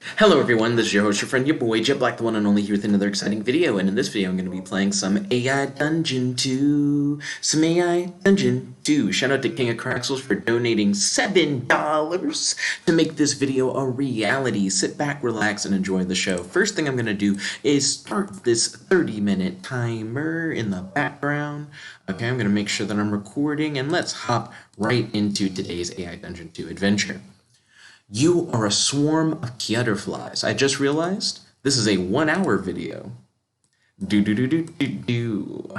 Hello everyone, this is your host, your friend, your boy, Jet Black, the one and only here with another exciting video, and in this video I'm going to be playing some AI Dungeon 2. Some AI Dungeon 2. Shout out to King of Craxels for donating $7 to make this video a reality. Sit back, relax, and enjoy the show. First thing I'm going to do is start this 30-minute timer in the background. Okay, I'm going to make sure that I'm recording, and let's hop right into today's AI Dungeon 2 adventure. You are a swarm of Kiutterflies. I just realized this is a 1 hour video. Do do do do do do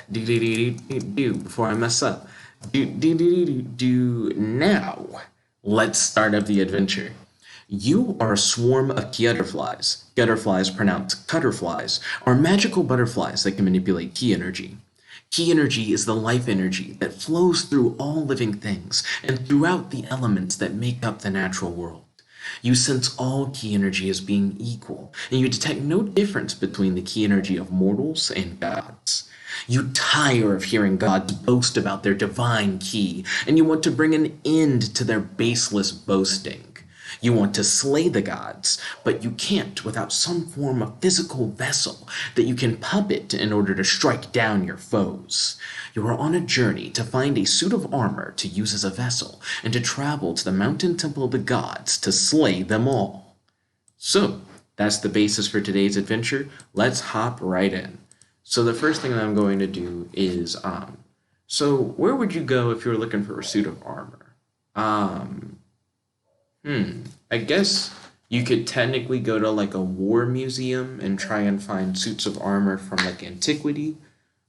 do do do do do before I mess up. Do do do do do now. Let's start up the adventure. You are a swarm of Kiutterflies. Kiutterflies, pronounced cutterflies, are magical butterflies that can manipulate ki energy. Ki energy is the life energy that flows through all living things and throughout the elements that make up the natural world. You sense all ki energy as being equal, and you detect no difference between the ki energy of mortals and gods. You tire of hearing gods boast about their divine ki, and you want to bring an end to their baseless boasting. You want to slay the gods, but you can't without some form of physical vessel that you can puppet in order to strike down your foes. You are on a journey to find a suit of armor to use as a vessel and to travel to the mountain temple of the gods to slay them all. So, that's the basis for today's adventure. Let's hop right in. So the first thing that I'm going to do is, so where would you go if you were looking for a suit of armor? I guess you could technically go to like a war museum and try and find suits of armor from like antiquity,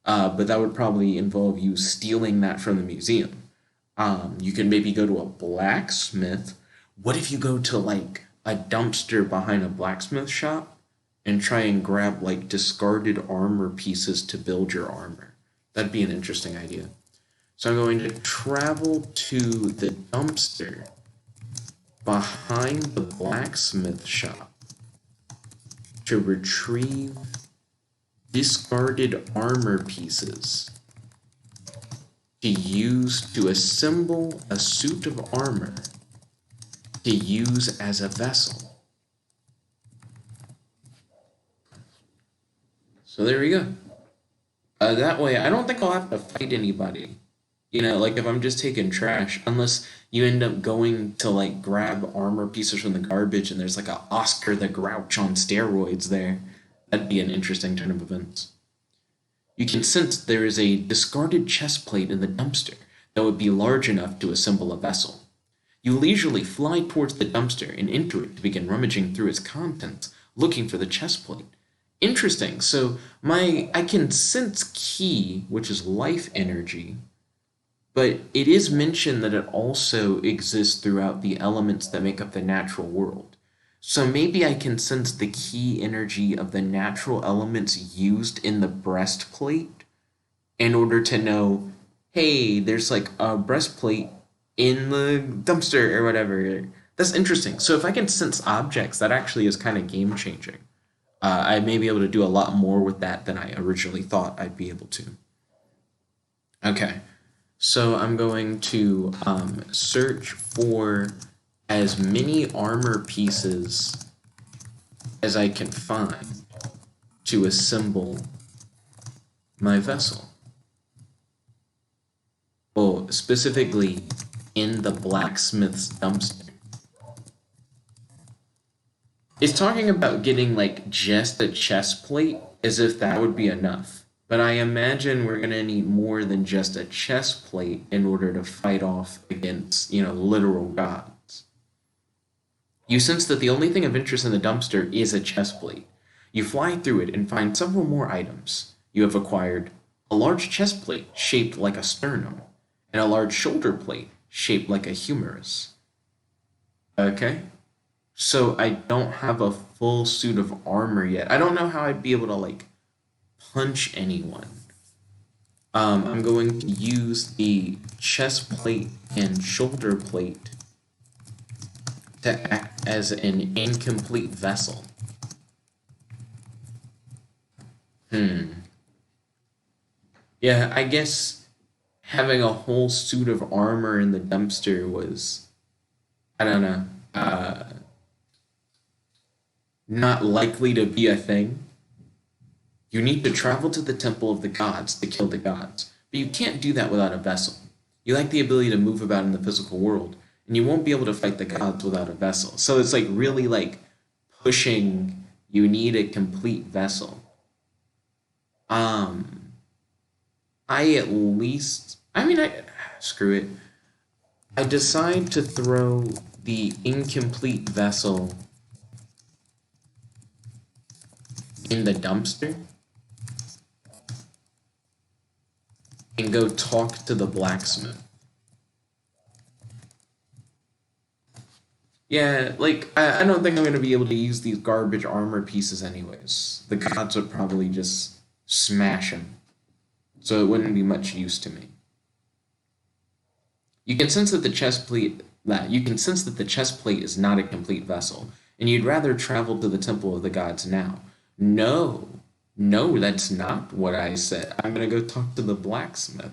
but that would probably involve you stealing that from the museum. You can maybe go to a blacksmith. What if you go to like a dumpster behind a blacksmith shop and try and grab like discarded armor pieces to build your armor? That'd be an interesting idea. So I'm going to travel to the dumpster behind the blacksmith shop to retrieve discarded armor pieces to use to assemble a suit of armor to use as a vessel. So there we go. That way, I don't think I'll have to fight anybody. Like if I'm just taking trash, unless you end up going to like grab armor pieces from the garbage and there's like a Oscar the Grouch on steroids there. That'd be an interesting turn of events. You can sense there is a discarded chest plate in the dumpster that would be large enough to assemble a vessel. You leisurely fly towards the dumpster and enter it to begin rummaging through its contents, looking for the chest plate. Interesting. So I can sense ki, which is life energy, but it is mentioned that it also exists throughout the elements that make up the natural world. So maybe I can sense the ki energy of the natural elements used in the breastplate in order to know, hey, there's like a breastplate in the dumpster or whatever. That's interesting. So if I can sense objects, that actually is kind of game changing. I may be able to do a lot more with that than I originally thought I'd be able to. Okay. So I'm going to search for as many armor pieces as I can find to assemble my vessel. Well, specifically in the blacksmith's dumpster. It's talking about getting like just a chest plate as if that would be enough. But I imagine we're going to need more than just a chest plate in order to fight off against, literal gods. You sense that the only thing of interest in the dumpster is a chest plate. You fly through it and find several more items. You have acquired a large chest plate shaped like a sternum, and a large shoulder plate shaped like a humerus. Okay? So I don't have a full suit of armor yet. I don't know how I'd be able to, like, punch anyone. I'm going to use the chest plate and shoulder plate to act as an incomplete vessel. Yeah, I guess having a whole suit of armor in the dumpster was, I don't know, not likely to be a thing. You need to travel to the temple of the gods to kill the gods, but you can't do that without a vessel. You lack the ability to move about in the physical world, and you won't be able to fight the gods without a vessel. So it's like really like pushing, you need a complete vessel. Screw it. I decide to throw the incomplete vessel in the dumpster and go talk to the blacksmith. Yeah, like, I don't think I'm going to be able to use these garbage armor pieces anyways. The gods would probably just smash them. So it wouldn't be much use to me. You can sense that the chest plate is not a complete vessel, and you'd rather travel to the temple of the gods now. No, that's not what I said. I'm gonna go talk to the blacksmith.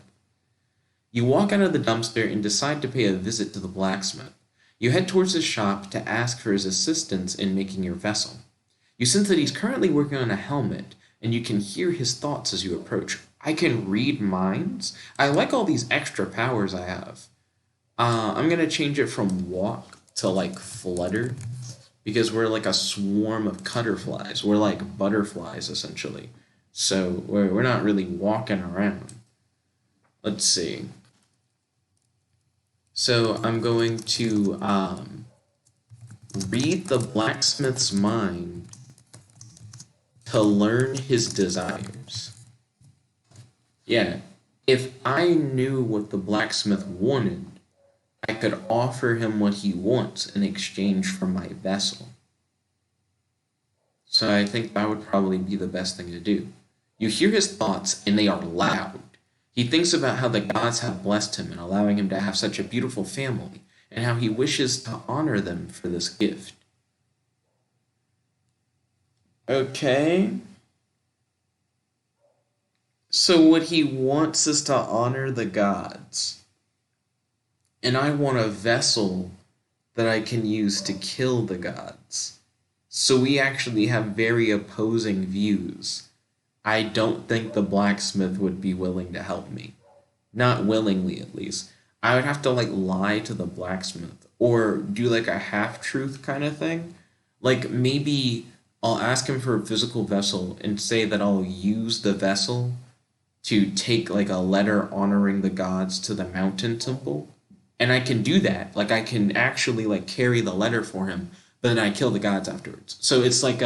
You walk out of the dumpster and decide to pay a visit to the blacksmith. You head towards his shop to ask for his assistance in making your vessel. You sense that he's currently working on a helmet, and you can hear his thoughts as you approach. I can read minds? I like all these extra powers I have. I'm going to change it from walk to like flutter, because we're like a swarm of Kiutterflies. We're like butterflies, essentially. So we're not really walking around. Let's see. So I'm going to read the blacksmith's mind to learn his desires. Yeah, if I knew what the blacksmith wanted, I could offer him what he wants in exchange for my vessel. So I think that would probably be the best thing to do. You hear his thoughts, and they are loud. He thinks about how the gods have blessed him and allowing him to have such a beautiful family, and how he wishes to honor them for this gift. Okay. So what he wants is to honor the gods. And I want a vessel that I can use to kill the gods. So we actually have very opposing views. I don't think the blacksmith would be willing to help me. Not willingly, at least. I would have to, like, lie to the blacksmith. Or do, like, a half-truth kind of thing. Like, maybe I'll ask him for a physical vessel and say that I'll use the vessel to take, like, a letter honoring the gods to the mountain temple. And I can do that. Like, I can actually, like, carry the letter for him, but then I kill the gods afterwards. So it's like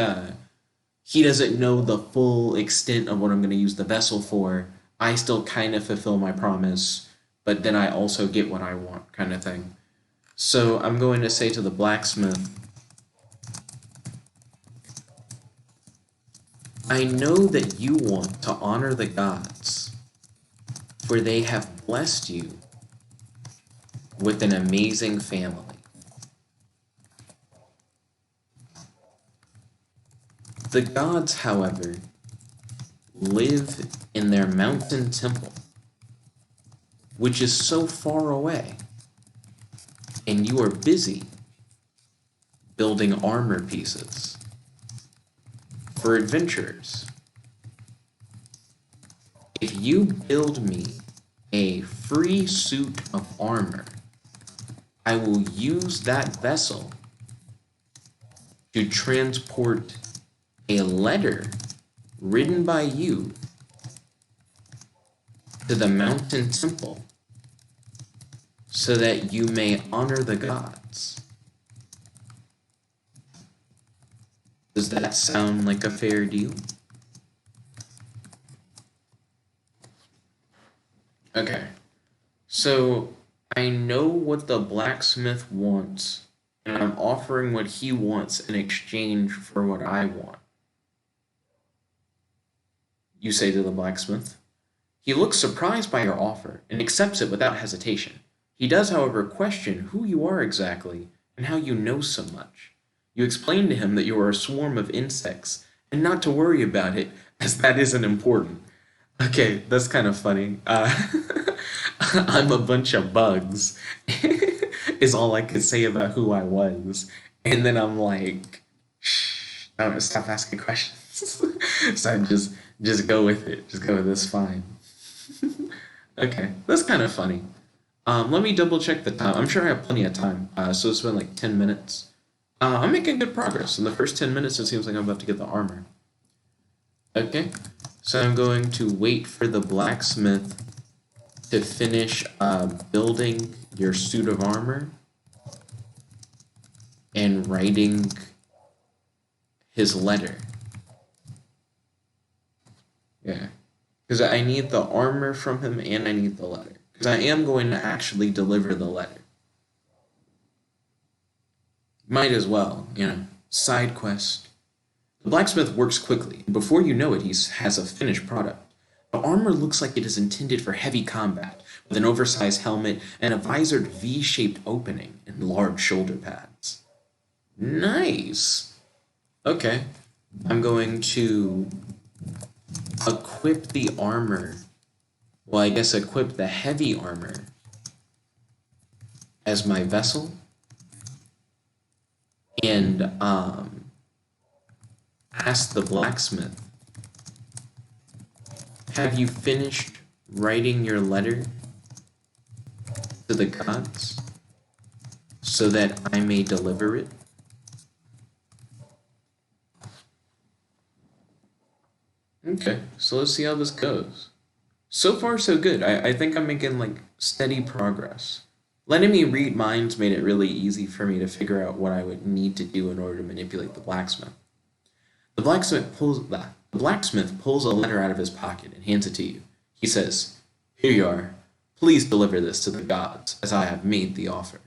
he doesn't know the full extent of what I'm going to use the vessel for. I still kind of fulfill my promise, but then I also get what I want, kind of thing. So I'm going to say to the blacksmith, I know that you want to honor the gods, for they have blessed you with an amazing family. The gods, however, live in their mountain temple, which is so far away, and you are busy building armor pieces for adventurers. If you build me a free suit of armor, I will use that vessel to transport a letter written by you to the mountain temple so that you may honor the gods. Does that sound like a fair deal? Okay, so I know what the blacksmith wants, and I'm offering what he wants in exchange for what I want. You say to the blacksmith. He looks surprised by your offer and accepts it without hesitation. He does, however, question who you are exactly and how you know so much. You explain to him that you are a swarm of insects and not to worry about it, as that isn't important. Okay, that's kind of funny. I'm a bunch of bugs, is all I could say about who I was. And then I'm like, shh, Stop asking questions. So just go with it. Just go with this. Fine. Okay, that's kind of funny. Let me double check the time. I'm sure I have plenty of time. So it's been like 10 minutes. I'm making good progress. In the first 10 minutes, it seems like I'm about to get the armor. Okay, so I'm going to wait for the blacksmith to finish building your suit of armor and writing his letter. Yeah, because I need the armor from him and I need the letter. Because I am going to actually deliver the letter. Might as well, side quest. The blacksmith works quickly, and before you know it, he has a finished product. The armor looks like it is intended for heavy combat, with an oversized helmet and a visored V-shaped opening and large shoulder pads. Nice! Okay, I'm going to equip the armor. Well, I guess equip the heavy armor as my vessel. And ask the blacksmith, have you finished writing your letter to the gods so that I may deliver it? Okay, so let's see how this goes. So far, so good. I think I'm making like steady progress. Letting me read minds made it really easy for me to figure out what I would need to do in order to manipulate the blacksmith. The blacksmith pulls a letter out of his pocket and hands it to you. He says, "Here you are. Please deliver this to the gods, as I have made the offer."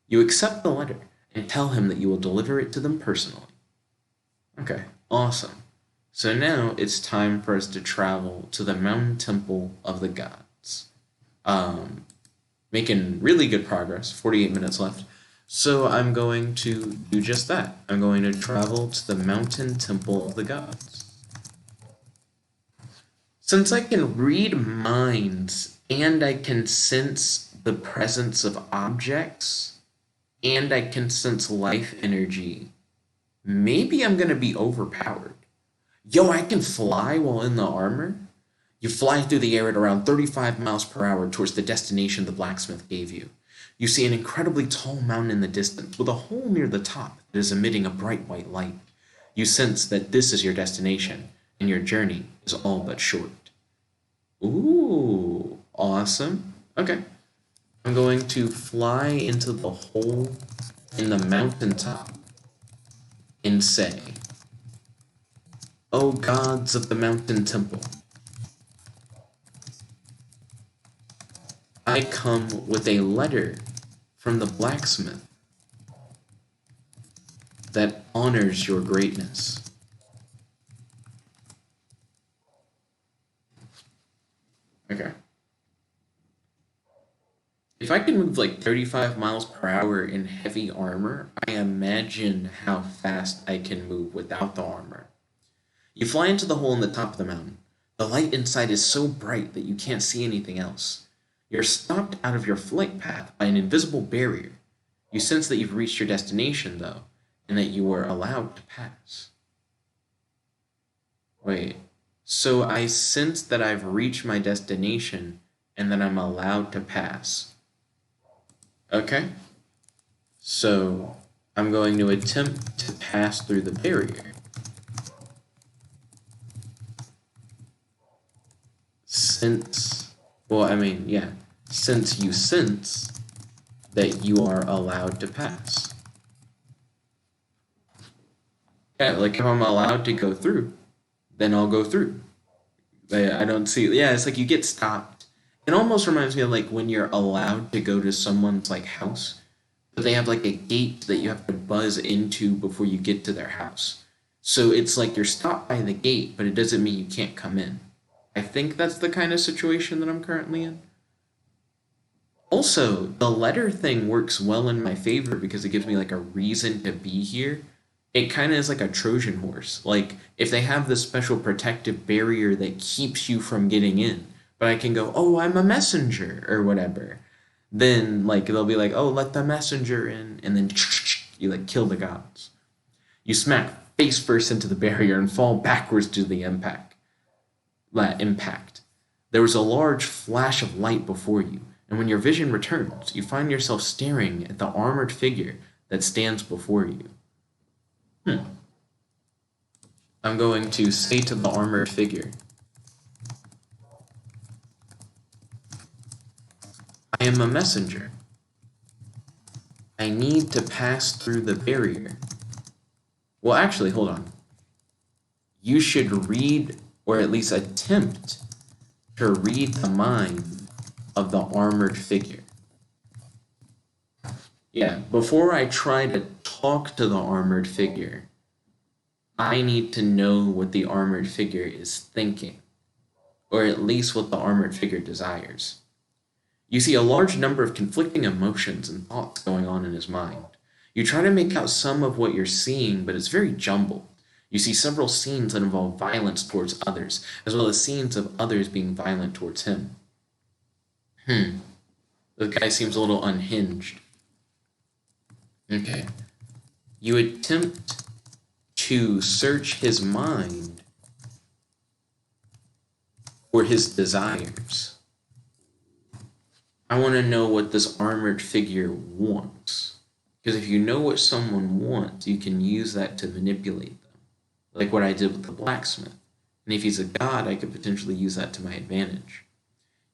You accept the letter and tell him that you will deliver it to them personally. Okay, awesome. So now it's time for us to travel to the mountain temple of the gods. Making really good progress, 48 minutes left. So I'm going to do just that. I'm going to travel to the mountain temple of the gods. Since I can read minds and I can sense the presence of objects and I can sense life energy, maybe I'm going to be overpowered. Yo, I can fly while in the armor? You fly through the air at around 35 miles per hour towards the destination the blacksmith gave you. You see an incredibly tall mountain in the distance with a hole near the top that is emitting a bright white light. You sense that this is your destination, and your journey is all but short. Ooh, awesome. Okay. I'm going to fly into the hole in the mountaintop and say, "O gods of the mountain temple, I come with a letter from the blacksmith that honors your greatness." Okay. If I can move like 35 miles per hour in heavy armor, I imagine how fast I can move without the armor. You fly into the hole in the top of the mountain. The light inside is so bright that you can't see anything else. You're stopped out of your flight path by an invisible barrier. You sense that you've reached your destination, though, and that you were allowed to pass. Wait, so I sense that I've reached my destination and that I'm allowed to pass. Okay, so I'm going to attempt to pass through the barrier. Since you sense that you are allowed to pass. Yeah, like if I'm allowed to go through, then I'll go through. I don't see, yeah, it's like you get stopped. It almost reminds me of like when you're allowed to go to someone's like house, but they have like a gate that you have to buzz into before you get to their house. So it's like you're stopped by the gate, but it doesn't mean you can't come in. I think that's the kind of situation that I'm currently in. Also, the letter thing works well in my favor because it gives me like a reason to be here. It kind of is like a Trojan horse. Like if they have this special protective barrier that keeps you from getting in, but I can go, "Oh, I'm a messenger," or whatever. Then like they'll be like, "Oh, let the messenger in," and then you like kill the gods. You smack face first into the barrier and fall backwards due to the impact. There was a large flash of light before you, and when your vision returns, you find yourself staring at the armored figure that stands before you. I'm going to say to the armored figure, I am a messenger. I need to pass through the barrier. Well, actually, hold on. You should read, or at least attempt to read the mind of the armored figure. Yeah, before I try to talk to the armored figure, I need to know what the armored figure is thinking, or at least what the armored figure desires. You see a large number of conflicting emotions and thoughts going on in his mind. You try to make out some of what you're seeing, but it's very jumbled. You see several scenes that involve violence towards others, as well as scenes of others being violent towards him. The guy seems a little unhinged. Okay. You attempt to search his mind for his desires. I want to know what this armored figure wants. Because if you know what someone wants, you can use that to manipulate them. Like what I did with the blacksmith. And if he's a god, I could potentially use that to my advantage.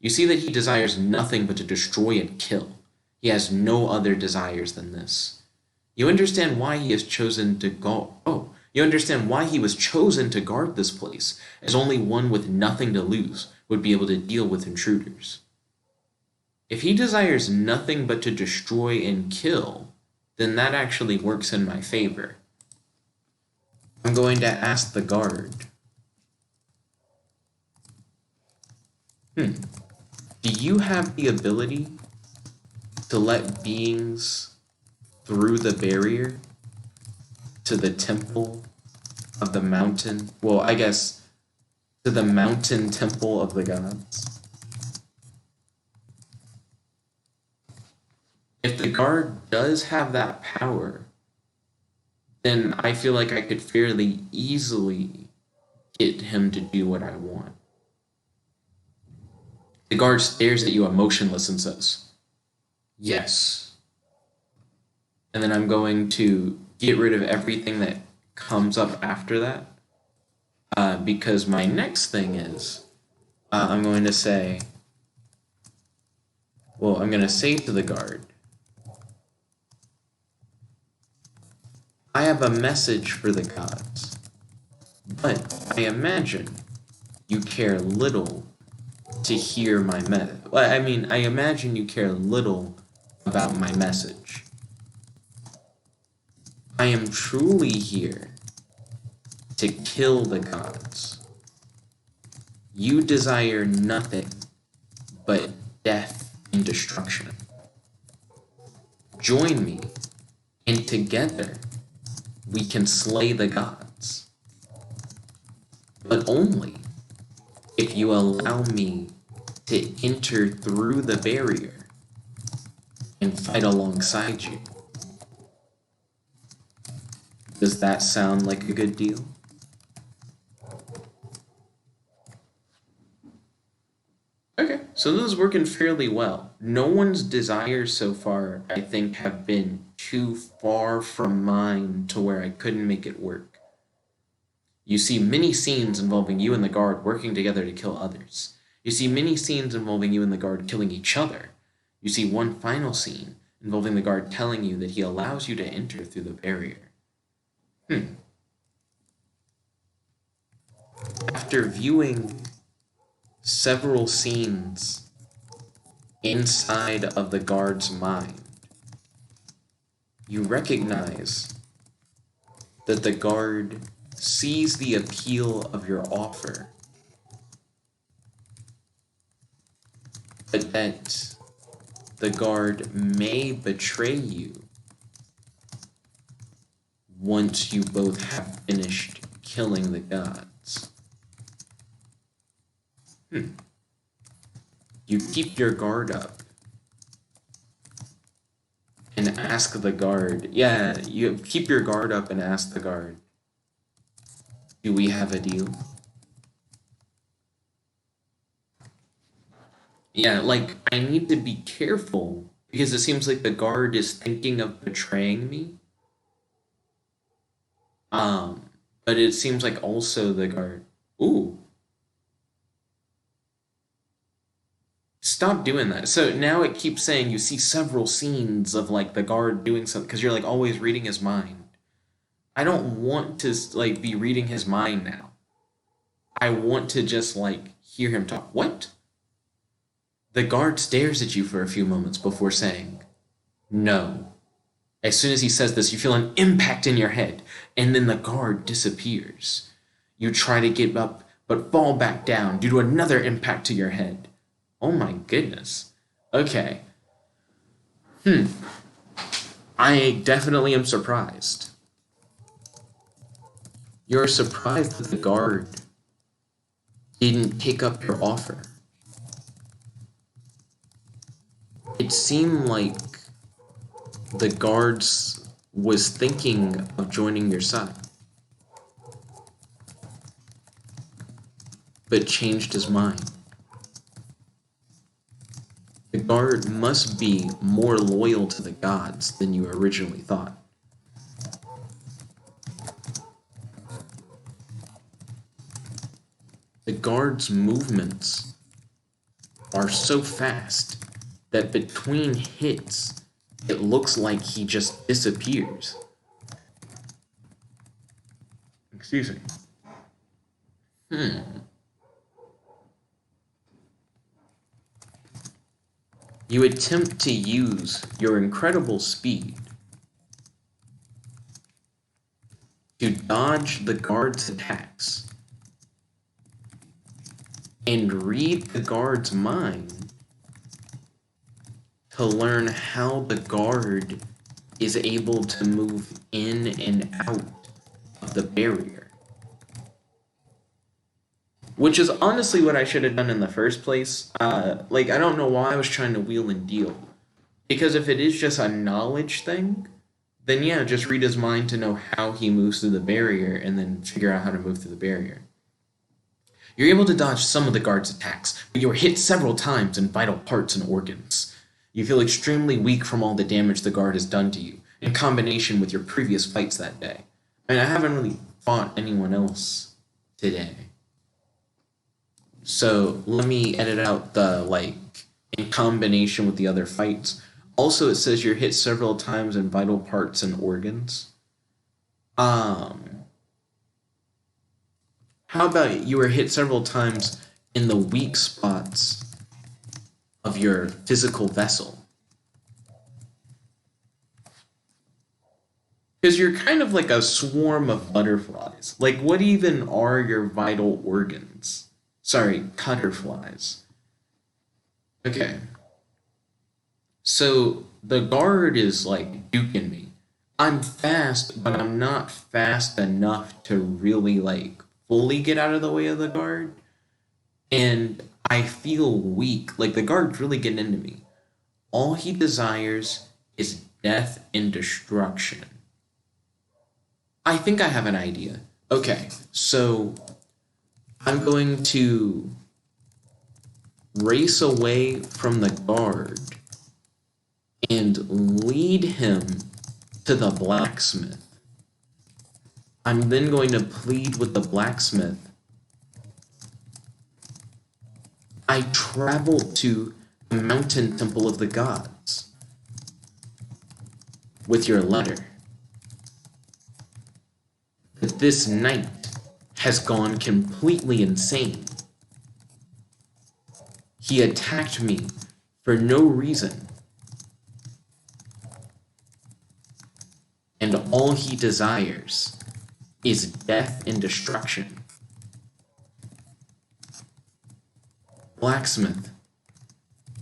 You see that he desires nothing but to destroy and kill. He has no other desires than this. You understand why he has chosen to you understand why he was chosen to guard this place, as only one with nothing to lose would be able to deal with intruders. If he desires nothing but to destroy and kill, then that actually works in my favor. I'm going to ask the guard. Do you have the ability to let beings through the barrier to the temple of the mountain? Well, I guess to the mountain temple of the gods. If the guard does have that power, then I feel like I could fairly easily get him to do what I want. The guard stares at you emotionless and says, yes. And then I'm going to get rid of everything that comes up after that. Because my next thing is, I'm going to say to the guard, I have a message for the gods, but I imagine you care little to hear my I imagine you care little about my message. I am truly here to kill the gods. You desire nothing but death and destruction. Join me, and together we can slay the gods. But only if you allow me to enter through the barrier and fight alongside you. Does that sound like a good deal? Okay, so this is working fairly well. No one's desires so far, I think, have been too far from mine to where I couldn't make it work. You see many scenes involving you and the guard working together to kill others. You see many scenes involving you and the guard killing each other. You see one final scene involving the guard telling you that he allows you to enter through the barrier. After viewing several scenes inside of the guard's mind, you recognize that the guard sees the appeal of your offer, but that the guard may betray you once you both have finished killing the gods. You keep your guard up and ask the guard. Yeah, you keep your guard up and ask the guard, Do we have a deal? Yeah, like, I need to be careful because it seems like the guard is thinking of betraying me. But it seems like also the guard... Ooh. Stop doing that. So now it keeps saying you see several scenes of, like, the guard doing something because you're, like, always reading his mind. I don't want to, like, be reading his mind now. I want to just, like, hear him talk. What? The guard stares at you for a few moments before saying, no. As soon as he says this, you feel an impact in your head, and then the guard disappears. You try to get up, but fall back down due to another impact to your head. Oh my goodness. Okay. I definitely am surprised. You're surprised that the guard didn't pick up your offer. It seemed like the guards was thinking of joining your side, but changed his mind. The guard must be more loyal to the gods than you originally thought. The guard's movements are so fast that between hits, it looks like he just disappears. Excuse me. You attempt to use your incredible speed to dodge the guard's attacks and read the guard's mind to learn how the guard is able to move in and out of the barrier. Which is honestly what I should have done in the first place. Like, I don't know why I was trying to wheel and deal. Because if it is just a knowledge thing, then yeah, just read his mind to know how he moves through the barrier and then figure out how to move through the barrier. You're able to dodge some of the guard's attacks, but you are hit several times in vital parts and organs. You feel extremely weak from all the damage the guard has done to you, in combination with your previous fights that day. I mean, I haven't really fought anyone else today. So let me edit out the, like, in combination with the other fights. Also, it says you're hit several times in vital parts and organs. How about you were hit several times in the weak spots of your physical vessel? Because you're kind of like a swarm of butterflies. Like, what even are your vital organs? Sorry, Kiutterflies. Okay. So the guard is like duking me. I'm fast, but I'm not fast enough to really like fully get out of the way of the guard. And I feel weak. Like, the guard's really getting into me. All he desires is death and destruction. I think I have an idea. Okay, so I'm going to race away from the guard and lead him to the blacksmith. I'm then going to plead with the blacksmith. I traveled to the mountain temple of the gods with your letter. But this knight has gone completely insane. He attacked me for no reason. And all he desires is death and destruction. Blacksmith,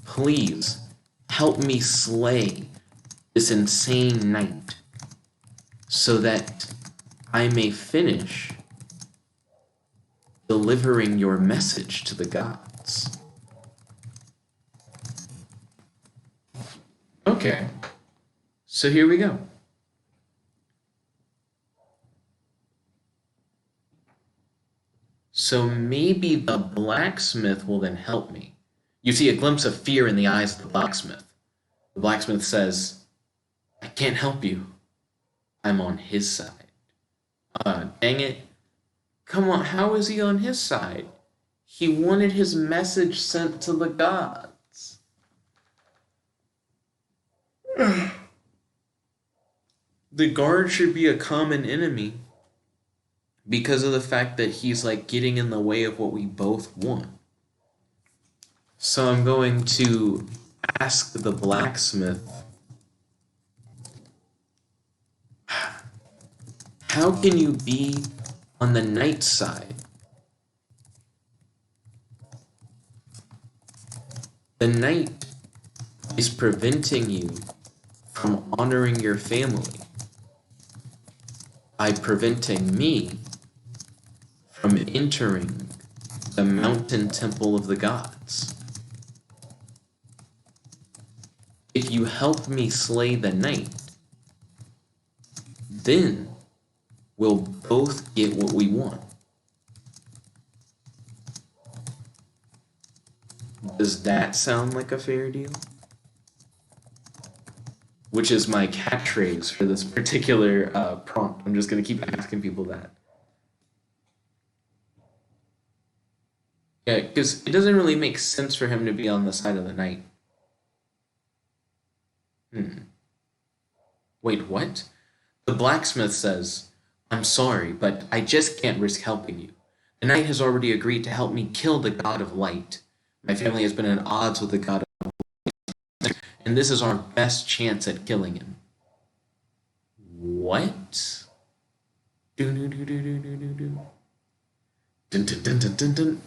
please help me slay this insane knight so that I may finish delivering your message to the gods. Okay, so here we go. So maybe the blacksmith will then help me. You see a glimpse of fear in the eyes of the blacksmith. The blacksmith says, I can't help you. I'm on his side. Dang it. Come on, how is he on his side? He wanted his message sent to the gods. The guard should be a common enemy because of the fact that he's like getting in the way of what we both want. So I'm going to ask the blacksmith, how can you be on the night side? The night is preventing you from honoring your family by preventing me from entering the mountain temple of the gods. If you help me slay the night, then we'll both get what we want. Does that sound like a fair deal? Which is my catchphrase for this particular prompt. I'm just going to keep asking people that. Yeah, because it doesn't really make sense for him to be on the side of the night. Wait, what? The blacksmith says, I'm sorry, but I just can't risk helping you. The knight has already agreed to help me kill the god of light. My family has been at odds with the god of light, and this is our best chance at killing him. What? Dun dun dun dun dun dun dun.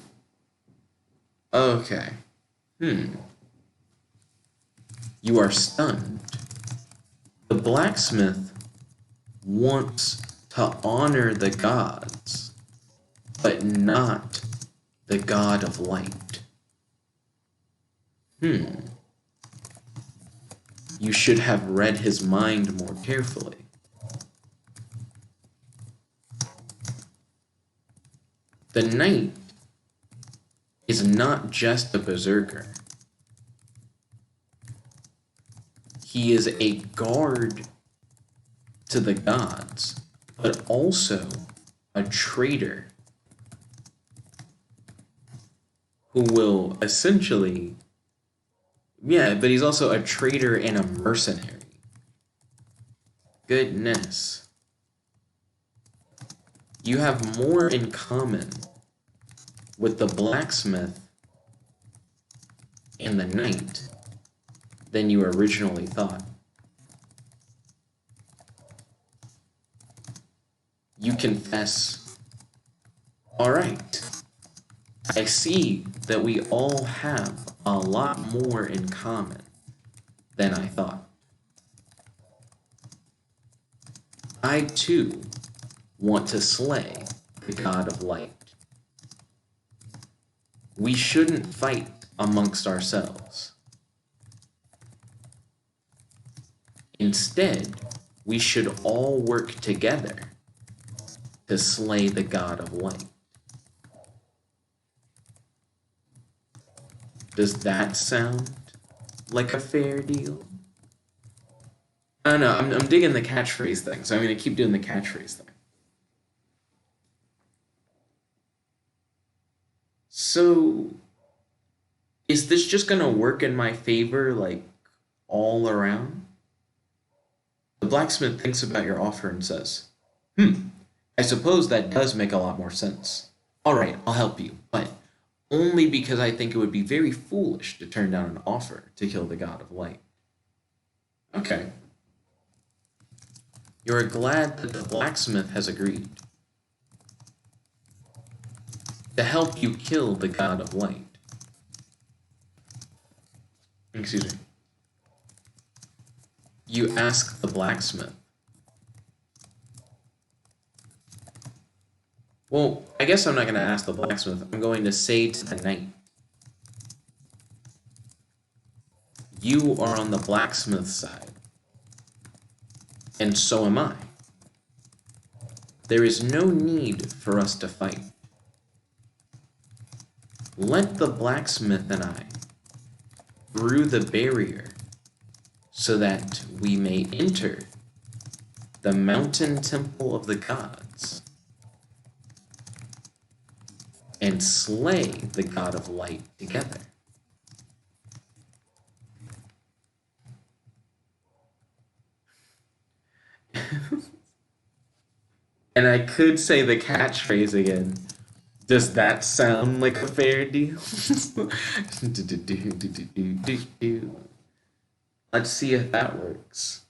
Okay. You are stunned. The blacksmith wants to honor the gods, but not the god of light. You should have read his mind more carefully. The knight is not just a berserker. He is a guard to the gods, but also a traitor who will essentially, but he's also a traitor and a mercenary. Goodness. You have more in common with the blacksmith and the knight than you originally thought. You confess, all right, I see that we all have a lot more in common than I thought. I too want to slay the god of light. We shouldn't fight amongst ourselves. Instead, we should all work together to slay the god of light. Does that sound like a fair deal? I don't know, I'm digging the catchphrase thing, so I'm going to keep doing the catchphrase thing. So, is this just going to work in my favor, like, all around? The blacksmith thinks about your offer and says, I suppose that does make a lot more sense. All right, I'll help you, but only because I think it would be very foolish to turn down an offer to kill the god of light. Okay. You're glad that the blacksmith has agreed to help you kill the god of light. Excuse me. You ask the blacksmith, well, I guess I'm not going to ask the blacksmith. I'm going to say to the knight, you are on the blacksmith's side, and so am I. There is no need for us to fight. let the blacksmith and I through the barrier so that we may enter the mountain temple of the gods and slay the god of light together. And I could say the catchphrase again. Does that sound like a fair deal? Let's see if that works.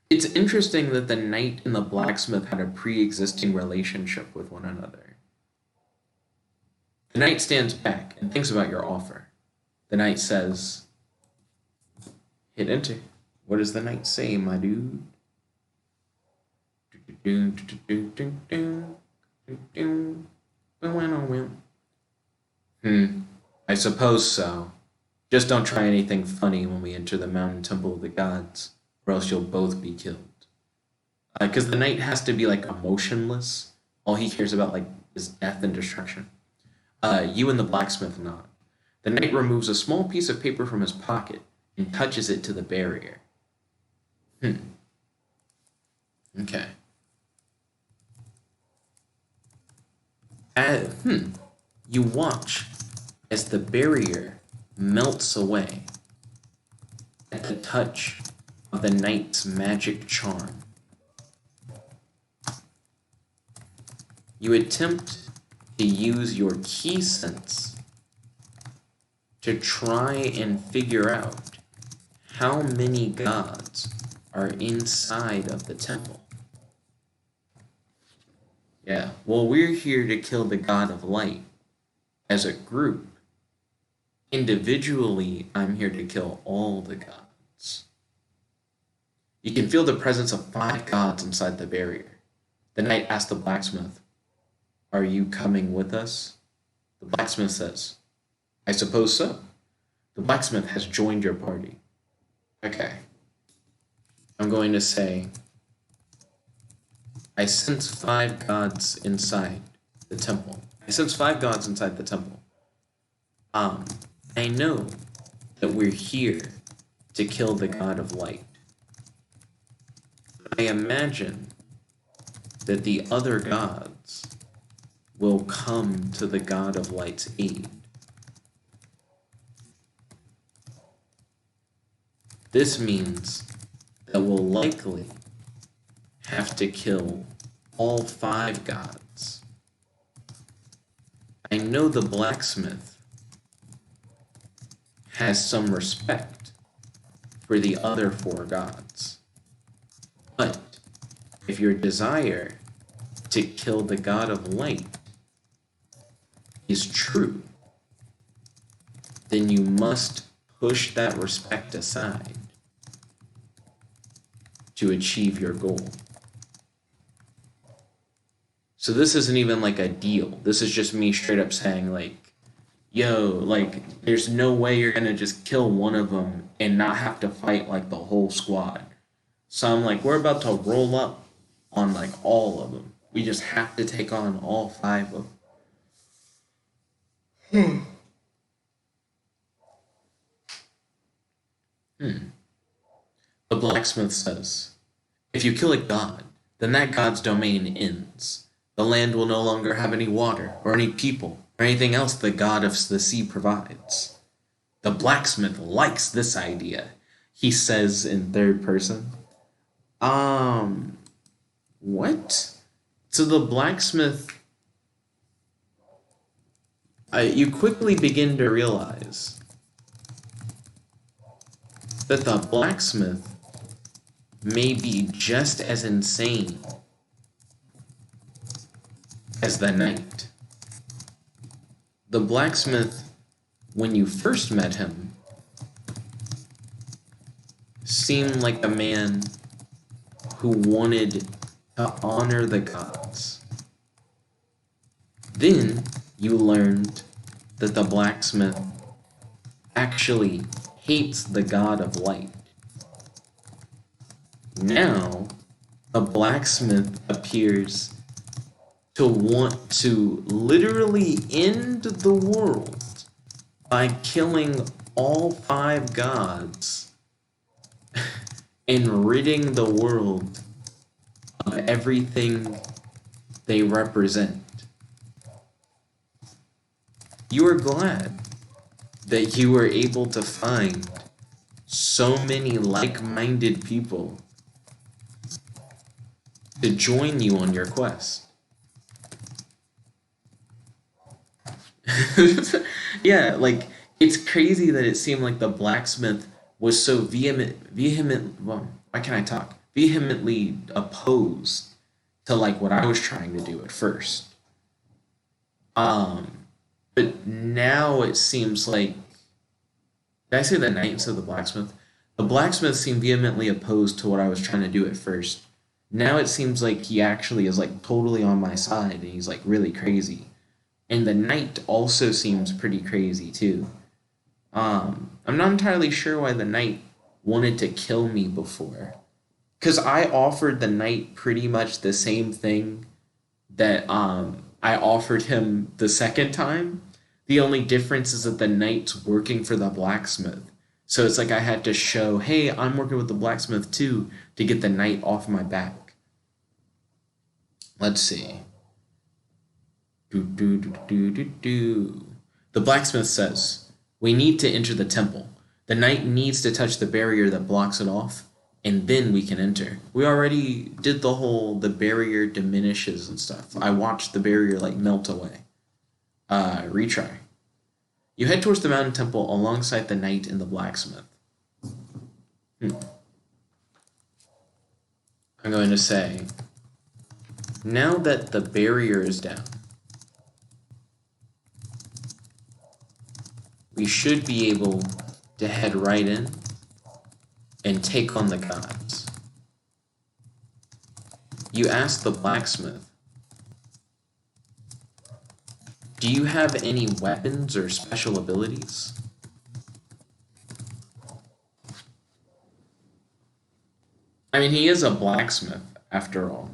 It's interesting that the knight and the blacksmith had a pre-existing relationship with one another. The knight stands back and thinks about your offer. The knight says, hit enter. What does the knight say, my dude? I suppose so. Just don't try anything funny when we enter the mountain temple of the gods, or else you'll both be killed. Because the knight has to be like emotionless. All he cares about like is death and destruction. You and the blacksmith nod. The knight removes a small piece of paper from his pocket and touches it to the barrier. Okay. You watch as the barrier melts away at the touch of the knight's magic charm. You attempt to use your key sense to try and figure out how many gods are inside of the temple. Yeah, well, we're here to kill the god of light as a group. Individually, I'm here to kill all the gods. You can feel the presence of 5 gods inside the barrier. The knight asks the blacksmith, "Are you coming with us?" The blacksmith says, "I suppose so." The blacksmith has joined your party. Okay. I'm going to say, I sense 5 gods inside the temple. I sense 5 gods inside the temple. I know that we're here to kill the god of light. I imagine that the other gods will come to the god of light's aid. This means that we'll likely have to kill all 5 gods. I know the blacksmith has some respect for the other 4 gods. But if your desire to kill the god of light is true, then you must push that respect aside to achieve your goal. So this isn't even like a deal. This is just me straight up saying like, yo, like, there's no way you're gonna just kill one of them and not have to fight like the whole squad. So I'm like, we're about to roll up on like all of them. We just have to take on all 5 of them. The blacksmith says, if you kill a god, then that god's domain ends. The land will no longer have any water, or any people, or anything else the god of the sea provides. The blacksmith likes this idea, he says in 3rd person. What? So the blacksmith, you quickly begin to realize that the blacksmith may be just as insane as the knight. The blacksmith, when you first met him, seemed like a man who wanted to honor the gods. Then you learned that the blacksmith actually hates the god of light. Now, the blacksmith appears to want to literally end the world by killing all 5 gods and ridding the world of everything they represent. You are glad that you were able to find so many like-minded people to join you on your quest. Yeah, like, it's crazy that it seemed like the blacksmith was so vehemently opposed to, like, what I was trying to do at first. But now it seems like, did I say the knight instead of the blacksmith? The blacksmith seemed vehemently opposed to what I was trying to do at first. Now it seems like he actually is, like, totally on my side, and he's, like, really crazy. And the knight also seems pretty crazy too. I'm not entirely sure why the knight wanted to kill me before. Because I offered the knight pretty much the same thing that I offered him the second time. The only difference is that the knight's working for the blacksmith. So it's like I had to show, hey, I'm working with the blacksmith too, to get the knight off my back. Let's see. The blacksmith says, we need to enter the temple. The knight needs to touch the barrier that blocks it off, and then we can enter. We already did the barrier diminishes and stuff. I watched the barrier, like, melt away. Retry. You head towards the mountain temple alongside the knight and the blacksmith. I'm going to say, now that the barrier is down, we should be able to head right in and take on the gods. You ask the blacksmith, do you have any weapons or special abilities? I mean, he is a blacksmith, after all.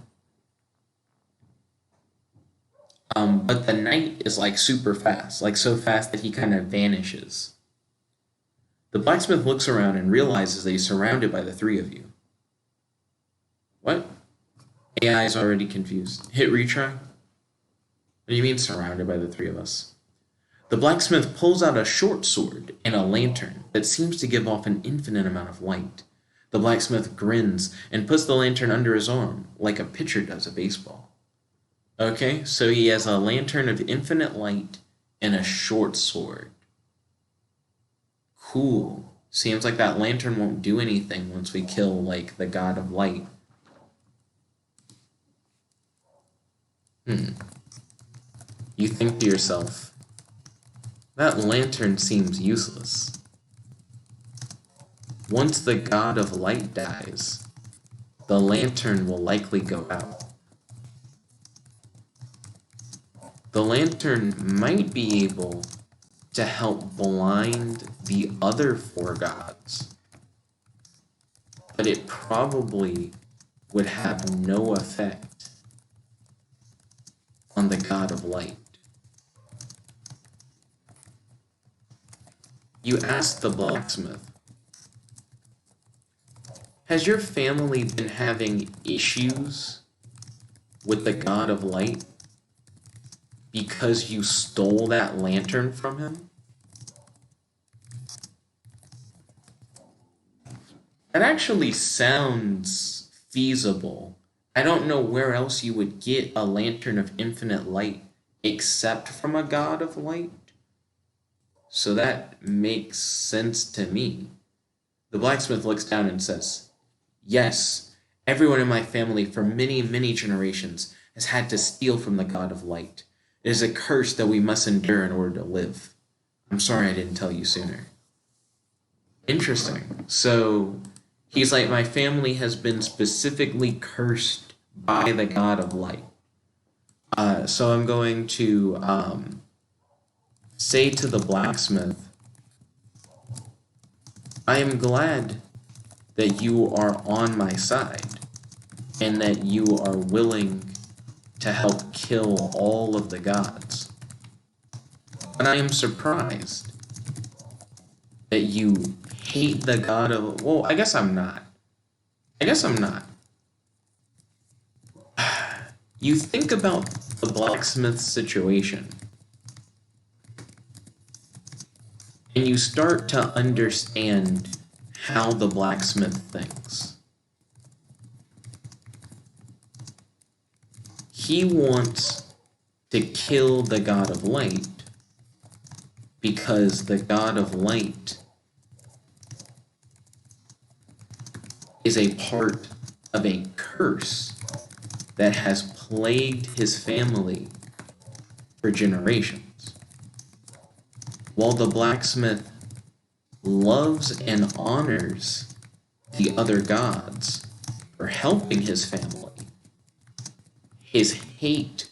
But the knight is, like, super fast, like so fast that he kind of vanishes. The blacksmith looks around and realizes that he's surrounded by the 3 of you. What? AI is already confused. Hit retry? What do you mean surrounded by the 3 of us? The blacksmith pulls out a short sword and a lantern that seems to give off an infinite amount of light. The blacksmith grins and puts the lantern under his arm, like a pitcher does a baseball. Okay, so he has a lantern of infinite light and a short sword. Cool. Seems like that lantern won't do anything once we kill, like, the god of light. You think to yourself, that lantern seems useless. Once the god of light dies, the lantern will likely go out. The lantern might be able to help blind the other 4 gods, but it probably would have no effect on the god of light. You ask the blacksmith, has your family been having issues with the god of light because you stole that lantern from him? That actually sounds feasible. I don't know where else you would get a lantern of infinite light except from a god of light. So that makes sense to me. The blacksmith looks down and says, yes, everyone in my family for many, many generations has had to steal from the god of light. It is a curse that we must endure in order to live. I'm sorry I didn't tell you sooner. Interesting. So he's like, my family has been specifically cursed by the god of light. So I'm going to say to the blacksmith, I am glad that you are on my side and that you are willing to help kill all of the gods. But I am surprised that you hate the god of... Well, I guess I'm not. You think about the blacksmith situation, and you start to understand how the blacksmith thinks. He wants to kill the god of light because the god of light is a part of a curse that has plagued his family for generations. While the blacksmith loves and honors the other gods for helping his family, his hate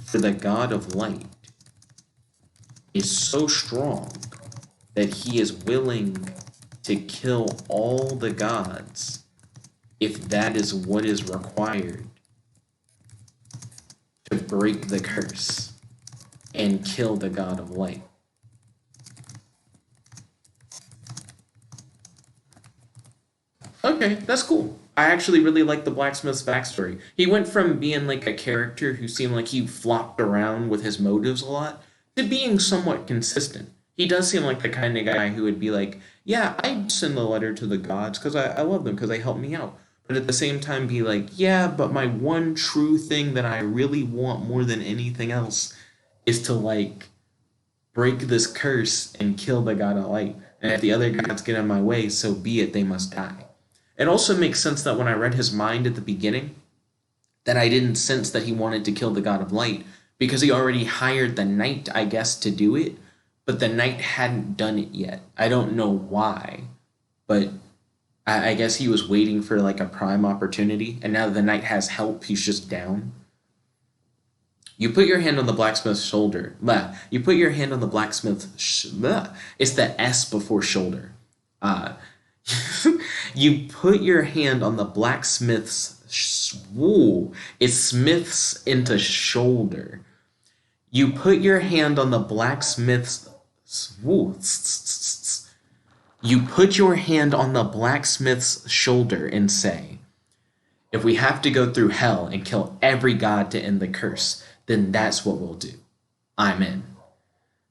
for the god of light is so strong that he is willing to kill all the gods if that is what is required to break the curse and kill the god of light. Okay, that's cool. I actually really like the blacksmith's backstory. He went from being like a character who seemed like he flopped around with his motives a lot to being somewhat consistent. He does seem like the kind of guy who would be like, yeah, I'd send a letter to the gods because I love them because they help me out. But at the same time be like, yeah, but my one true thing that I really want more than anything else is to like break this curse and kill the god of light. And if the other gods get in my way, so be it, they must die. It also makes sense that when I read his mind at the beginning, that I didn't sense that he wanted to kill the god of light because he already hired the knight, I guess, to do it, but the knight hadn't done it yet. I don't know why, but I guess he was waiting for like a prime opportunity, and now that the knight has help, he's just down. You put your hand on the blacksmith's shoulder. Blah. You put your hand on the blacksmith's... It's the S before shoulder. You put your hand on the blacksmith's... It smiths into shoulder. You put your hand on the blacksmith's... You put your hand on the blacksmith's shoulder and say, if we have to go through hell and kill every god to end the curse, then that's what we'll do. I'm in.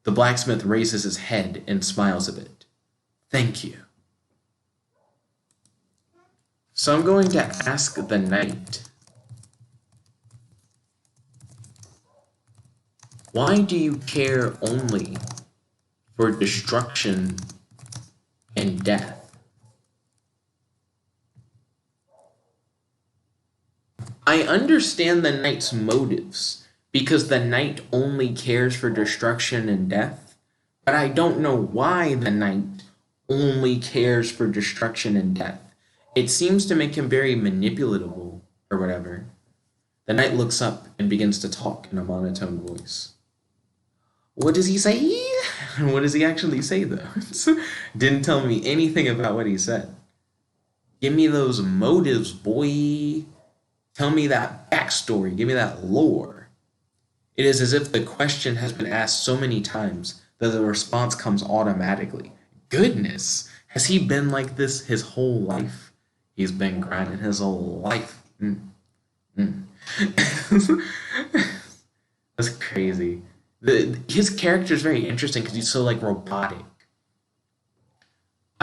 The blacksmith raises his head and smiles a bit. Thank you. So I'm going to ask the knight, why do you care only for destruction and death? I understand the knight's motives, because the knight only cares for destruction and death, but I don't know why the knight only cares for destruction and death. It seems to make him very manipulatable, or whatever. The knight looks up and begins to talk in a monotone voice. What does he say? What does he actually say, though? Didn't tell me anything about what he said. Give me those motives, boy. Tell me that backstory. Give me that lore. It is as if the question has been asked so many times that the response comes automatically. Goodness, has he been like this his whole life? He's been grinding his whole life. That's crazy. His character is very interesting because he's so like robotic.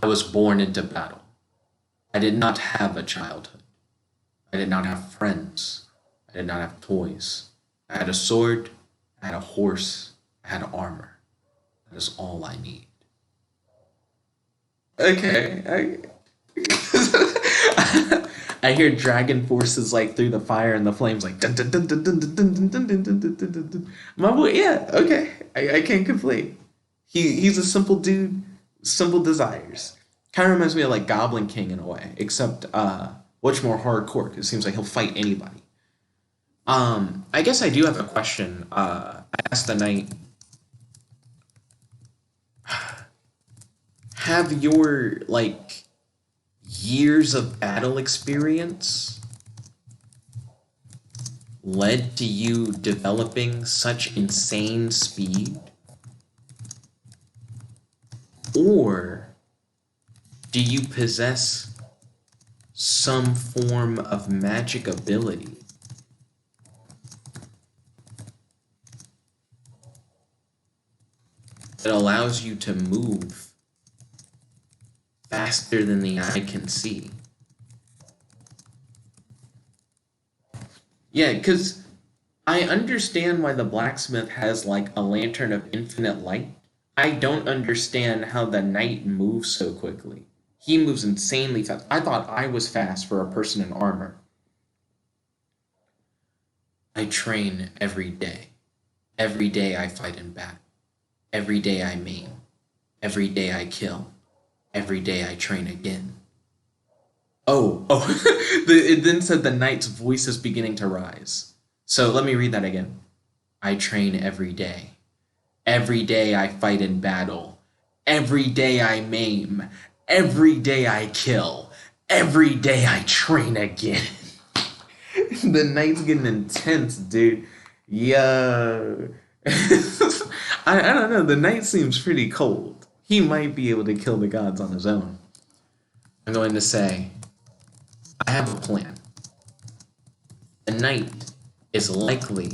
I was born into battle. I did not have a childhood. I did not have friends. I did not have toys. I had a sword, I had a horse, I had armor. That is all I need. Okay, I hear dragon forces like through the fire and the flames like dun, dun, dun, dun, dun, dun, dun, dun, dun, dun, dun, dun, dun, dun. My boy, yeah, okay. I can't complain. He's a simple dude, simple desires. Kind of reminds me of like Goblin King in a way, except much more hardcore, because it seems like he'll fight anybody. I guess I do have a question. I asked the knight, have your like years of battle experience led to you developing such insane speed? Or do you possess some form of magic ability that allows you to move faster than the eye can see? Yeah, because I understand why the blacksmith has like a lantern of infinite light. I don't understand how the knight moves so quickly. He moves insanely fast. I thought I was fast for a person in armor. I train every day. Every day I fight in battle. Every day I maim. Every day I kill. Every day I train again. Oh. It then said the knight's voice is beginning to rise. So let me read that again. I train every day. Every day I fight in battle. Every day I maim. Every day I kill. Every day I train again. The knight's getting intense, dude. Yo. I don't know. The knight seems pretty cold. He might be able to kill the gods on his own. I'm going to say, I have a plan. The knight is likely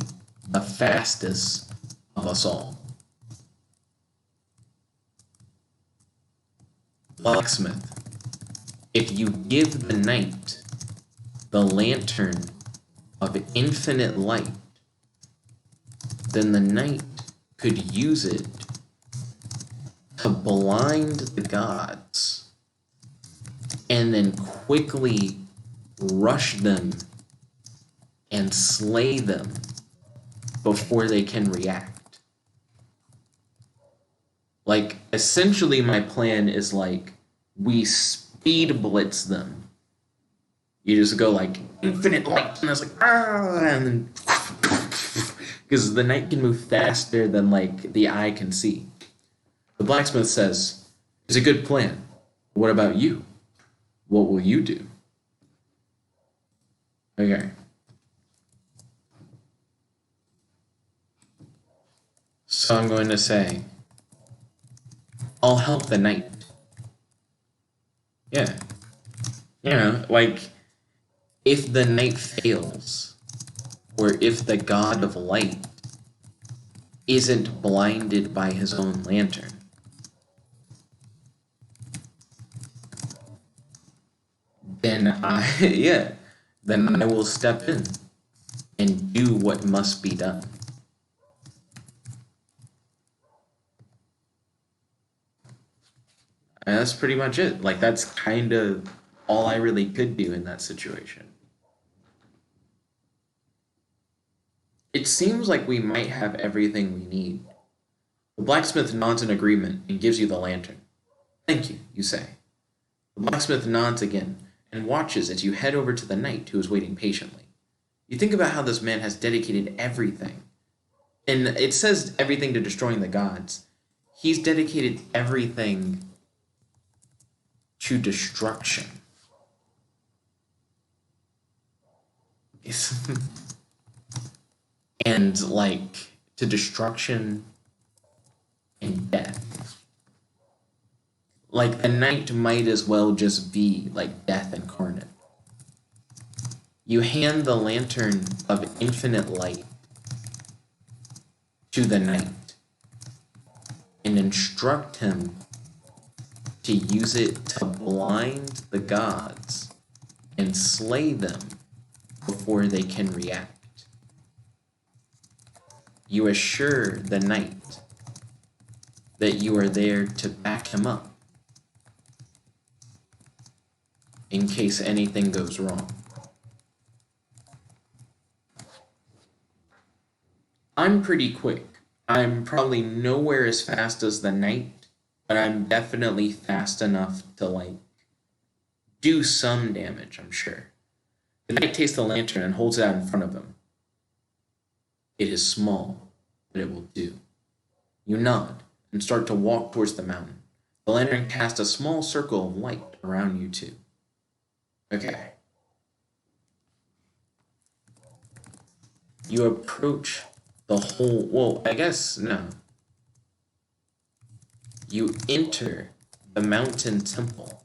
the fastest of us all. Blacksmith, if you give the knight the lantern of infinite light, then the knight could use it to blind the gods and then quickly rush them and slay them before they can react. Like, essentially my plan is like, we speed blitz them. You just go like, infinite light, and it's like, and then, because the knight can move faster than like the eye can see. The blacksmith says, it's a good plan. What about you? What will you do? Okay. So I'm going to say, I'll help the knight. Yeah. You know, like, if the knight fails, or if the god of light isn't blinded by his own lantern, then then I will step in and do what must be done. And that's pretty much it. Like, that's kind of all I really could do in that situation. It seems like we might have everything we need. The blacksmith nods in agreement and gives you the lantern. Thank you, you say. The blacksmith nods again and watches as you head over to the knight who is waiting patiently. You think about how this man has dedicated everything. And it says everything to destroying the gods. He's dedicated everything to destruction. And like, to destruction and death. Like, the knight might as well just be like death incarnate. You hand the lantern of infinite light to the knight and instruct him to use it to blind the gods and slay them before they can react. You assure the knight that you are there to back him up in case anything goes wrong. I'm pretty quick. I'm probably nowhere as fast as the knight, but I'm definitely fast enough to, like, do some damage, I'm sure. The knight takes the lantern and holds it out in front of him. It is small, but it will do. You nod and start to walk towards the mountain. The lantern casts a small circle of light around you two. Okay. You approach the whole, well, I guess, no. You enter the mountain temple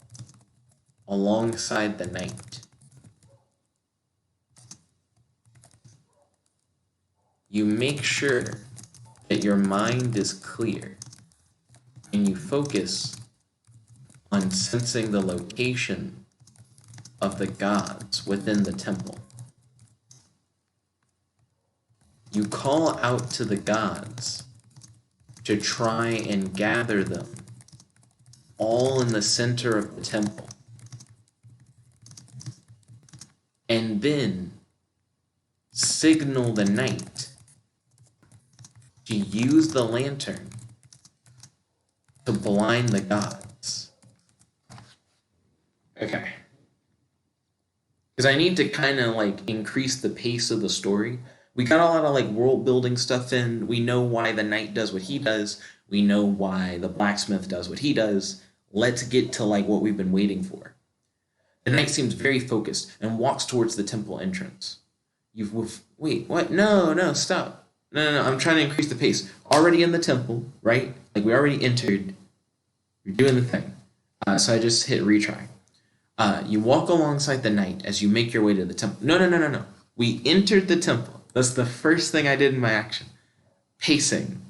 alongside the knight. You make sure that your mind is clear and you focus on sensing the location of the gods within the temple. You call out to the gods to try and gather them all in the center of the temple. And then signal the knight to use the lantern to blind the gods. Okay. Because I need to kind of like increase the pace of the story. We got a lot of like world building stuff in. We know why the knight does what he does. We know why the blacksmith does what he does. Let's get to like what we've been waiting for. The knight seems very focused and walks towards the temple entrance. Wait, what? No, stop. No, I'm trying to increase the pace. Already in the temple, right? Like we already entered. You're doing the thing. So I just hit retry. You walk alongside the knight as you make your way to the temple. No. We entered the temple. That's the first thing I did in my action. Pacing.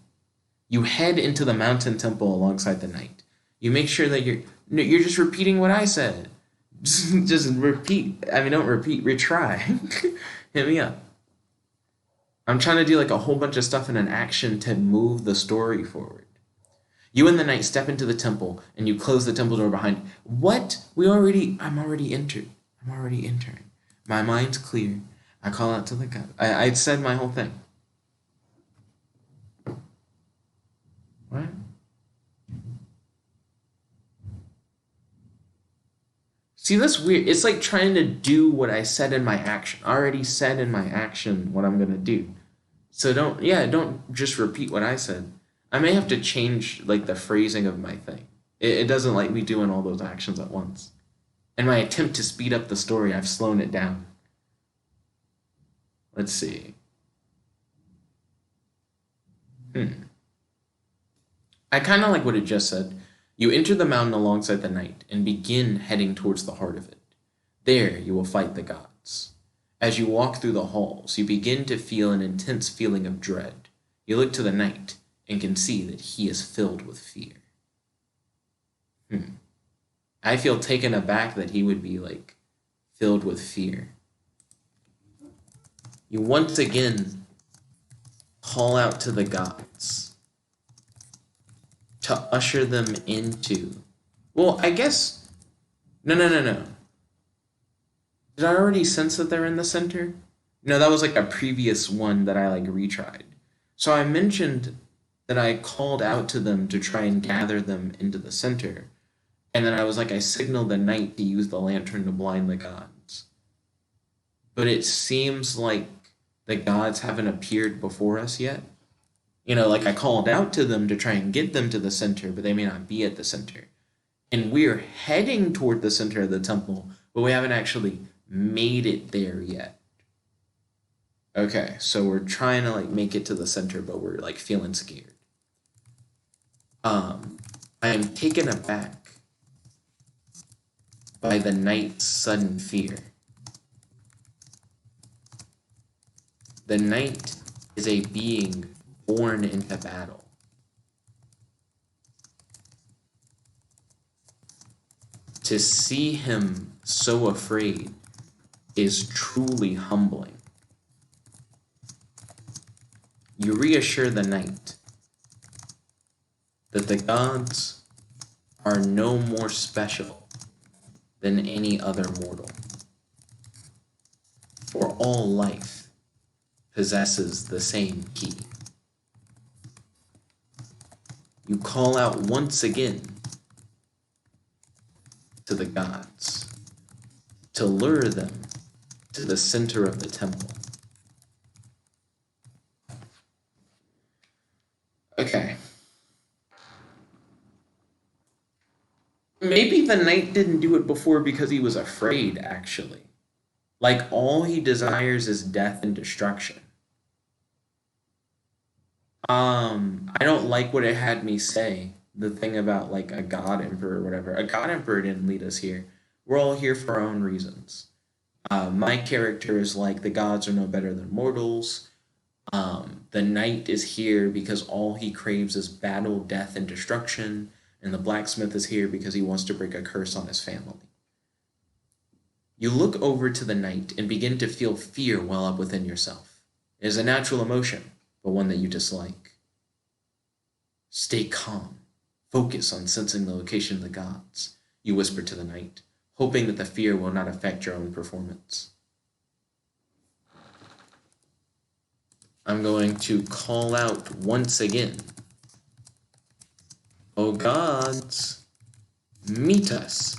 You head into the mountain temple alongside the knight. You make sure that you're just repeating what I said. Just repeat. Don't repeat. Retry. Hit me up. I'm trying to do like a whole bunch of stuff in an action to move the story forward. You and the knight step into the temple and you close the temple door behind you. What? I'm already entered. I'm already entering. My mind's clear. I call out to the god. I said my whole thing. What? See, that's weird. It's like trying to do what I said in my action. I already said in my action what I'm going to do. So don't just repeat what I said. I may have to change like the phrasing of my thing. It doesn't like me doing all those actions at once. In my attempt to speed up the story, I've slowed it down. Let's see. I kind of like what it just said. You enter the mountain alongside the knight and begin heading towards the heart of it. There you will fight the gods. As you walk through the halls, you begin to feel an intense feeling of dread. You look to the knight and can see that he is filled with fear. I feel taken aback that he would be like filled with fear. You once again call out to the gods to usher them into... Well, I guess... No. Did I already sense that they're in the center? No, that was like a previous one that I like retried. So I mentioned that I called out to them to try and gather them into the center. And then I signaled the knight to use the lantern to blind the gods. But it seems like the gods haven't appeared before us yet. I called out to them to try and get them to the center, but they may not be at the center. And we're heading toward the center of the temple, but we haven't actually made it there yet. Okay, so we're trying to make it to the center, but we're feeling scared. I am taken aback by the knight's sudden fear. The knight is a being born into battle. To see him so afraid is truly humbling. You reassure the knight that the gods are no more special than any other mortal. For all life possesses the same key. You call out once again to the gods to lure them to the center of the temple. Okay. Maybe the knight didn't do it before because he was afraid, actually. All he desires is death and destruction. I don't like what it had me say. The thing about like a god emperor or whatever. A god emperor didn't lead us here. We're all here for our own reasons. My character is like the gods are no better than mortals. The knight is here because all he craves is battle, death, and destruction. And the blacksmith is here because he wants to break a curse on his family. You look over to the knight and begin to feel fear well up within yourself. It is a natural emotion, but one that you dislike. Stay calm. Focus on sensing the location of the gods, you whisper to the knight, hoping that the fear will not affect your own performance. I'm going to call out once again. Oh gods, meet us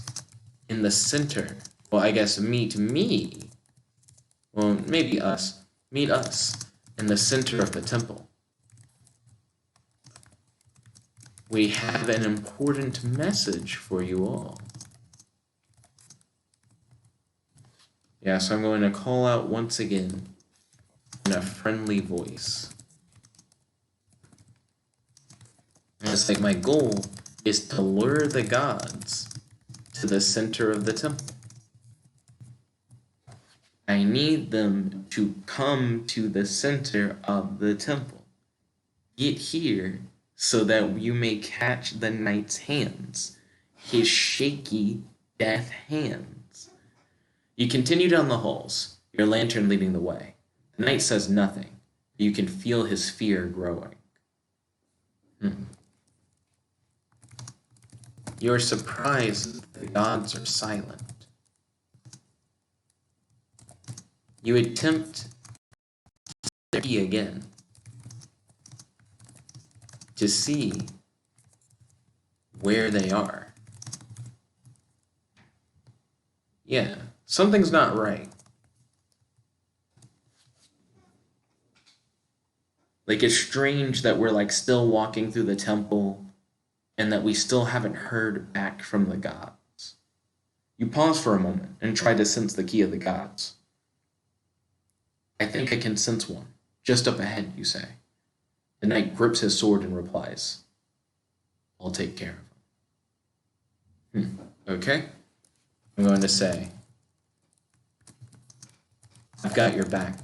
in the center. Well, I guess meet me. Well, maybe us. Meet us in the center of the temple. We have an important message for you all. Yeah, so I'm going to call out once again in a friendly voice. And it's like my goal is to lure the gods to the center of the temple. I need them to come to the center of the temple. Get here so that you may catch the knight's hands, his shaky death hands. You continue down the halls, your lantern leading the way. The knight says nothing, but you can feel his fear growing. You're surprised that the gods are silent. You attempt their key again to see where they are. Yeah, something's not right. Like, it's strange that we're like still walking through the temple and that we still haven't heard back from the gods. You pause for a moment and try to sense the key of the gods. I think I can sense one, just up ahead, you say. The knight grips his sword and replies, I'll take care of him. Okay? I'm going to say, I've got your back.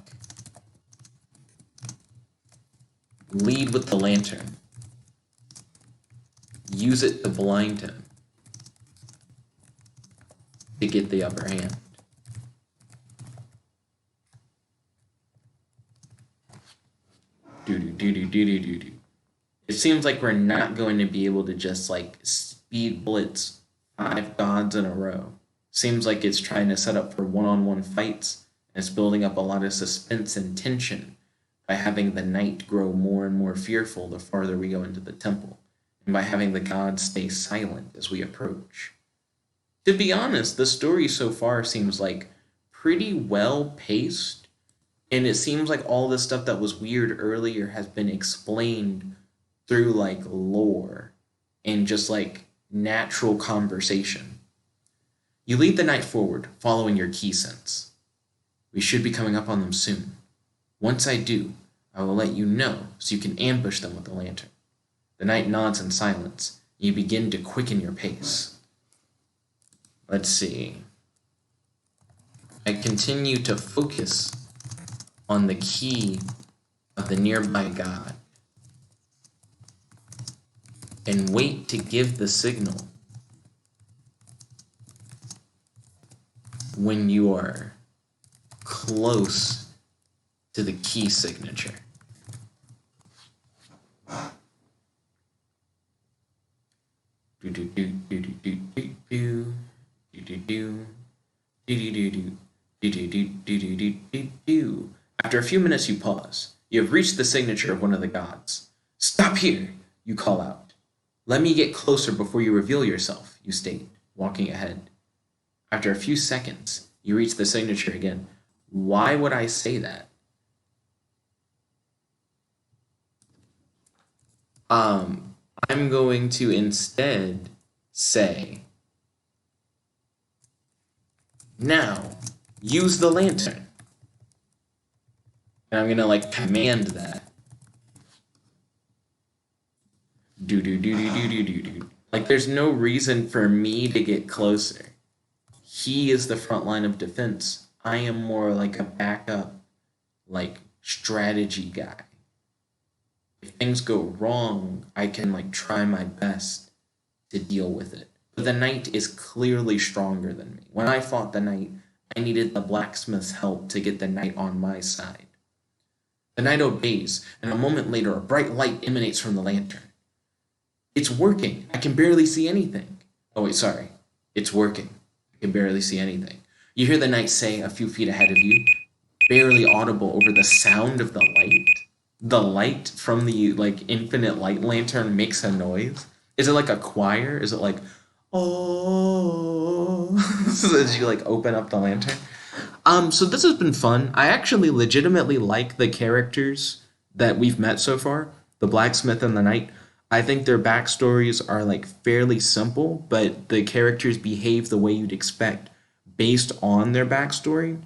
Lead with the lantern. Use it to blind him to get the upper hand. Do-do-do-do-do-do-do. It seems like we're not going to be able to just like speed blitz 5 gods in a row. Seems like it's trying to set up for one-on-one fights, and it's building up a lot of suspense and tension by having the knight grow more and more fearful the farther we go into the temple, and by having the gods stay silent as we approach. To be honest, the story so far seems like pretty well paced, and it seems like all the stuff that was weird earlier has been explained through like lore and just like natural conversation. You lead the knight forward, following your key sense. We should be coming up on them soon. Once I do, I will let you know so you can ambush them with the lantern. The knight nods in silence, and you begin to quicken your pace. Let's see. I continue to focus on the key of the nearby god and wait to give the signal when you are close to the key signature. After a few minutes, you pause. You have reached the signature of one of the gods. Stop here, you call out. Let me get closer before you reveal yourself, you state, walking ahead. After a few seconds, you reach the signature again. Why would I say that? I'm going to instead say, now, use the lantern. And I'm going to like command that. Do do do do do do do do. Like there's no reason for me to get closer. He is the front line of defense. I am more like a backup, like strategy guy. If things go wrong, I can like try my best to deal with it. But the knight is clearly stronger than me. When I fought the knight, I needed the blacksmith's help to get the knight on my side. The knight obeys, and a moment later a bright light emanates from the lantern. It's working. I can barely see anything. Oh wait, sorry. It's working. I can barely see anything. You hear the knight say a few feet ahead of you, barely audible over the sound of the light. The light from the like infinite light lantern makes a noise. Is it like a choir? Is it like, oh, so as you like open up the lantern? So this has been fun. I actually legitimately like the characters that we've met so far, the blacksmith and the knight. I think their backstories are like fairly simple, but the characters behave the way you'd expect based on their backstory.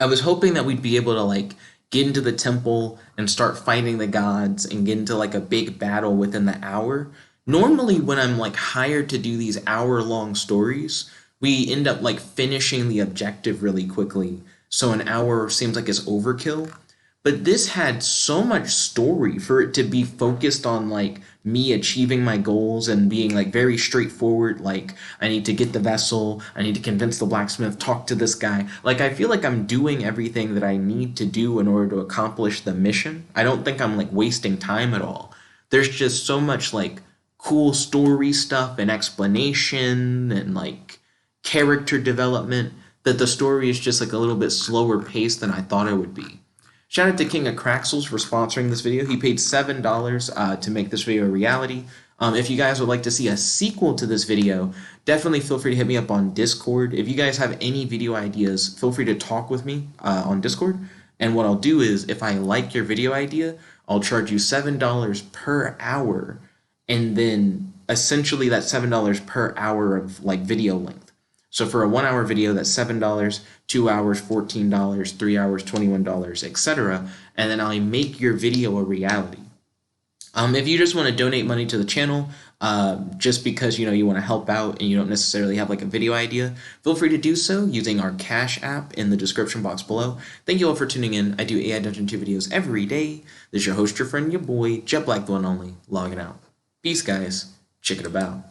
I was hoping that we'd be able to like get into the temple and start fighting the gods and get into like a big battle within the hour. Normally when I'm like hired to do these hour-long stories, we end up like finishing the objective really quickly. So an hour seems like it's overkill. But this had so much story for it to be focused on like me achieving my goals and being like very straightforward. Like I need to get the vessel, I need to convince the blacksmith, talk to this guy. Like I feel like I'm doing everything that I need to do in order to accomplish the mission. I don't think I'm like wasting time at all. There's just so much like cool story stuff and explanation and like character development that the story is just like a little bit slower paced than I thought it would be. Shout out to King of Craxels for sponsoring this video. He paid $7 to make this video a reality. If you guys would like to see a sequel to this video, definitely feel free to hit me up on Discord. If you guys have any video ideas, feel free to talk with me on Discord. And what I'll do is, if I like your video idea, I'll charge you $7 per hour. And then essentially that's $7 per hour of like video length. So for a 1 hour video, that's $7, 2 hours, $14, 3 hours, $21, etc. And then I make your video a reality. If you just want to donate money to the channel, just because you want to help out and you don't necessarily have like a video idea, feel free to do so using our Cash app in the description box below. Thank you all for tuning in. I do AI Dungeon 2 videos every day. This is your host, your friend, your boy, Jet Black the one only, logging out. Peace, guys. Check it about.